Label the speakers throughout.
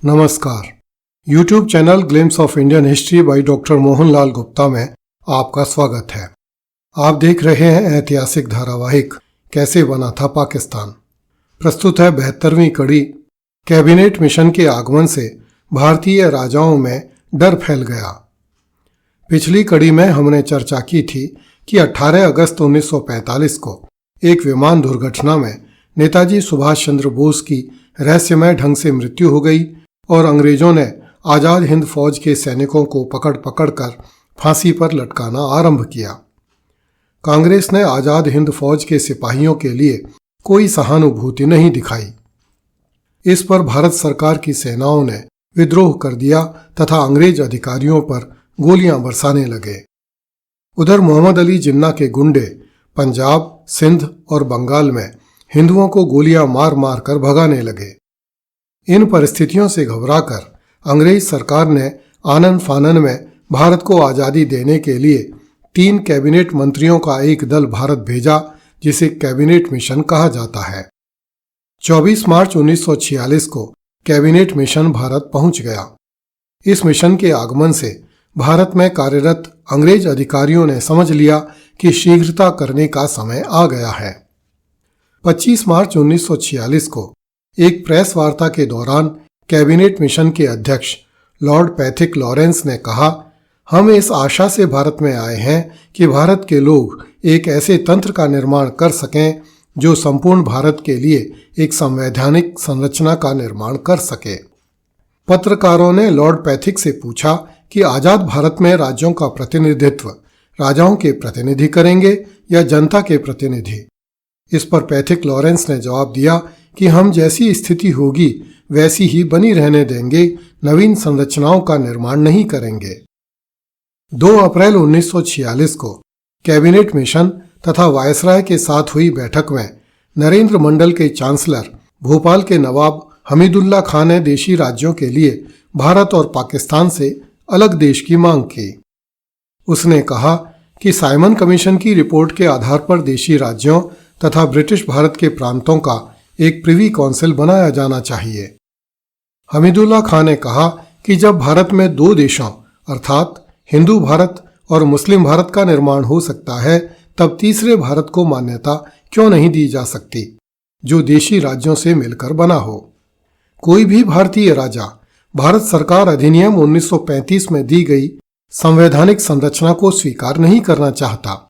Speaker 1: नमस्कार। YouTube channel glimpse of Indian history by doctor Mohanlal Gupta में आपका स्वागत है। आप देख रहे हैं ऐतिहासिक धारावाहिक कैसे बना था पाकिस्तान। प्रस्तुत है 72वीं कड़ी। कैबिनेट मिशन के आगमन से भारतीय राजाओं में डर फैल गया। पिछली कड़ी में हमने चर्चा की थी कि 18 अगस्त 1945 को एक विमान दुर्घटना में नेताजी सुभाष चंद्र बोस की रहस्यमय ढंग से मृत्यु हो गई और अंग्रेजों ने आज़ाद हिंद फौज के सैनिकों को पकड़ पकड़ कर फांसी पर लटकाना आरंभ किया। कांग्रेस ने आज़ाद हिंद फौज के सिपाहियों के लिए कोई सहानुभूति नहीं दिखाई। इस पर भारत सरकार की सेनाओं ने विद्रोह कर दिया तथा अंग्रेज अधिकारियों पर गोलियां बरसाने लगे। उधर मोहम्मद अली जिन्ना के गुंडे पंजाब, सिंध और बंगाल में हिंदुओं को गोलियां मार मार कर भगाने लगे। इन परिस्थितियों से घबराकर अंग्रेज सरकार ने आनन फानन में भारत को आज़ादी देने के लिए 3 कैबिनेट मंत्रियों का एक दल भारत भेजा, जिसे कैबिनेट मिशन कहा जाता है। 24 मार्च 1946 को कैबिनेट मिशन भारत पहुंच गया। इस मिशन के आगमन से भारत में कार्यरत अंग्रेज अधिकारियों ने समझ लिया कि शीघ्रता करने का समय आ गया है। 25 मार्च 1946 को एक प्रेस वार्ता के दौरान कैबिनेट मिशन के अध्यक्ष लॉर्ड पैथिक लॉरेंस ने कहा, हम इस आशा से भारत में आए हैं कि भारत के लोग एक ऐसे तंत्र का निर्माण कर सकें जो संपूर्ण भारत के लिए एक संवैधानिक संरचना का निर्माण कर सके। पत्रकारों ने लॉर्ड पैथिक से पूछा कि आज़ाद भारत में राज्यों का प्रतिनिधित्व राजाओं के प्रतिनिधि करेंगे या जनता के प्रतिनिधि। इस पर पैथिक लॉरेंस ने जवाब दिया कि हम जैसी स्थिति होगी वैसी ही बनी रहने देंगे, नवीन संरचनाओं का निर्माण नहीं करेंगे। 2 अप्रैल 1946 को कैबिनेट मिशन तथा वायसराय के साथ हुई बैठक में नरेंद्र मंडल के चांसलर भोपाल के नवाब हमीदुल्ला खान ने देशी राज्यों के लिए भारत और पाकिस्तान से अलग देश की मांग की। उसने कहा कि साइमन कमीशन की रिपोर्ट के आधार पर देशी राज्यों तथा ब्रिटिश भारत के प्रांतों का एक प्रिवी काउंसिल बनाया जाना चाहिए। हमीदुल्ला खान ने कहा कि जब भारत में 2 देशों अर्थात हिंदू भारत और मुस्लिम भारत का निर्माण हो सकता है, तब तीसरे भारत को मान्यता क्यों नहीं दी जा सकती जो देशी राज्यों से मिलकर बना हो। कोई भी भारतीय राजा भारत सरकार अधिनियम 1935 में दी गई संवैधानिक संरचना को स्वीकार नहीं करना चाहता।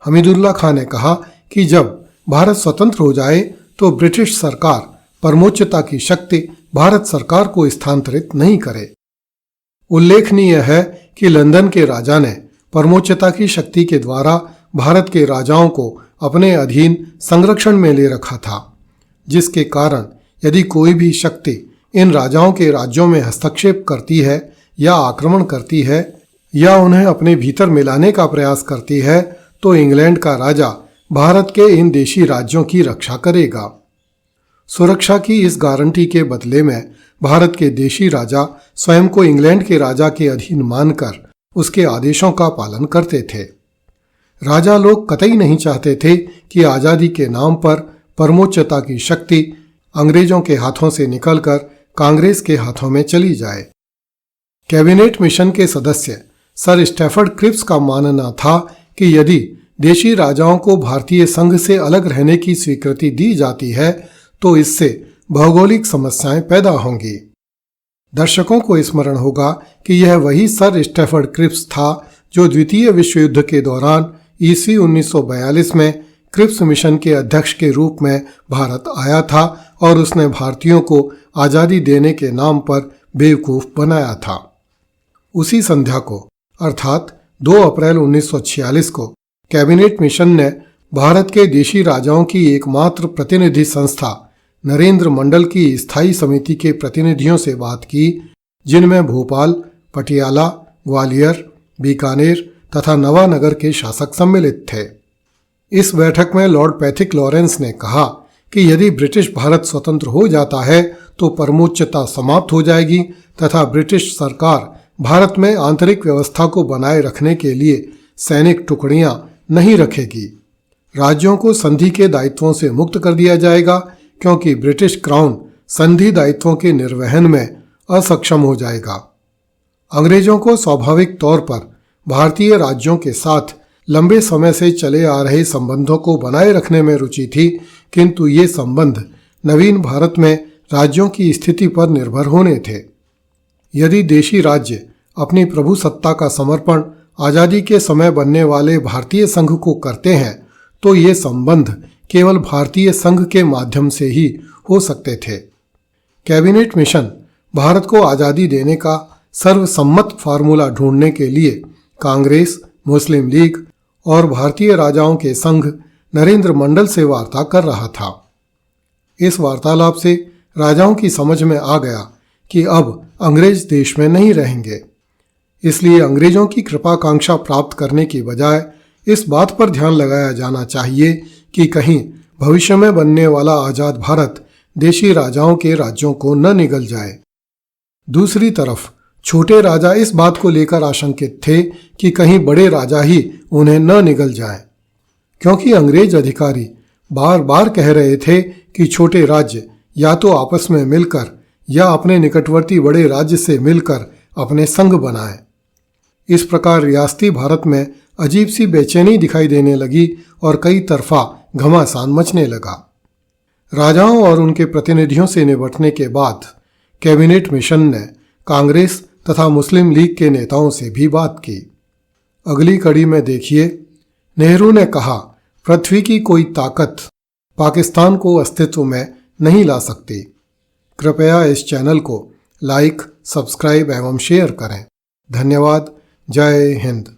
Speaker 1: हमीदुल्ला खान ने कहा कि जब भारत स्वतंत्र हो जाए तो ब्रिटिश सरकार परमोच्चता की शक्ति भारत सरकार को स्थानांतरित नहीं करे। उल्लेखनीय है कि लंदन के राजा ने परमोच्चता की शक्ति के द्वारा भारत के राजाओं को अपने अधीन संरक्षण में ले रखा था, जिसके कारण यदि कोई भी शक्ति इन राजाओं के राज्यों में हस्तक्षेप करती है या आक्रमण करती है या उन्हें अपने भीतर मिलाने का प्रयास करती है, तो इंग्लैंड का राजा भारत के इन देशी राज्यों की रक्षा करेगा। सुरक्षा की इस गारंटी के बदले में भारत के देशी राजा स्वयं को इंग्लैंड के राजा के अधीन मानकर उसके आदेशों का पालन करते थे। राजा लोग कतई नहीं चाहते थे कि आज़ादी के नाम पर परमोच्चता की शक्ति अंग्रेजों के हाथों से निकलकर कांग्रेस के हाथों में चली जाए। कैबिनेट मिशन के सदस्य सर स्टैफर्ड क्रिप्स का मानना था कि यदि देशी राजाओं को भारतीय संघ से अलग रहने की स्वीकृति दी जाती है तो इससे भौगोलिक समस्याएं पैदा होंगी। दर्शकों को स्मरण होगा कि यह वही सर स्टैफर्ड क्रिप्स था जो द्वितीय विश्व युद्ध के दौरान ईस्वी 1942 में क्रिप्स मिशन के अध्यक्ष के रूप में भारत आया था और उसने भारतीयों को आज़ादी देने के नाम पर बेवकूफ़ बनाया था। उसी संध्या को अर्थात 2 अप्रैल 1946 को कैबिनेट मिशन ने भारत के देशी राजाओं की एकमात्र प्रतिनिधि संस्था नरेंद्र मंडल की स्थायी समिति के प्रतिनिधियों से बात की, जिनमें भोपाल, पटियाला, ग्वालियर, बीकानेर तथा नवानगर के शासक सम्मिलित थे। इस बैठक में लॉर्ड पैथिक लॉरेंस ने कहा कि यदि ब्रिटिश भारत स्वतंत्र हो जाता है तो परमोच्चता समाप्त हो जाएगी तथा ब्रिटिश सरकार भारत में आंतरिक व्यवस्था को बनाए रखने के लिए सैनिक टुकड़ियां नहीं रखेगी। राज्यों को संधि के दायित्वों से मुक्त कर दिया जाएगा क्योंकि ब्रिटिश क्राउन संधि दायित्वों के निर्वहन में असक्षम हो जाएगा। अंग्रेजों को स्वाभाविक तौर पर भारतीय राज्यों के साथ लंबे समय से चले आ रहे संबंधों को बनाए रखने में रुचि थी, किंतु ये संबंध नवीन भारत में राज्यों की स्थिति पर निर्भर होने थे। यदि देशी राज्य अपनी प्रभु सत्ता का समर्पण आजादी के समय बनने वाले भारतीय संघ को करते हैं तो ये संबंध केवल भारतीय संघ के माध्यम से ही हो सकते थे। कैबिनेट मिशन भारत को आजादी देने का सर्वसम्मत फार्मूला ढूंढने के लिए कांग्रेस, मुस्लिम लीग और भारतीय राजाओं के संघ नरेंद्र मंडल से वार्ता कर रहा था। इस वार्तालाप से राजाओं की समझ में आ गया कि अब अंग्रेज देश में नहीं रहेंगे, इसलिए अंग्रेजों की कृपाकांक्षा प्राप्त करने की बजाय इस बात पर ध्यान लगाया जाना चाहिए कि कहीं भविष्य में बनने वाला आजाद भारत देशी राजाओं के राज्यों को न निगल जाए। दूसरी तरफ छोटे राजा इस बात को लेकर आशंकित थे कि कहीं बड़े राजा ही उन्हें न निगल जाएं, क्योंकि अंग्रेज अधिकारी बार बार कह रहे थे कि छोटे राज्य या तो आपस में मिलकर या अपने निकटवर्ती बड़े राज्य से मिलकर अपने संघ बनाएं। इस प्रकार रियासती भारत में अजीब सी बेचैनी दिखाई देने लगी और कई तरफा घमासान मचने लगा। राजाओं और उनके प्रतिनिधियों से निपटने के बाद कैबिनेट मिशन ने कांग्रेस तथा मुस्लिम लीग के नेताओं से भी बात की। अगली कड़ी में देखिए, नेहरू ने कहा, पृथ्वी की कोई ताकत पाकिस्तान को अस्तित्व में नहीं ला सकती। कृपया इस चैनल को लाइक, सब्सक्राइब एवं शेयर करें। धन्यवाद। जय हिंद।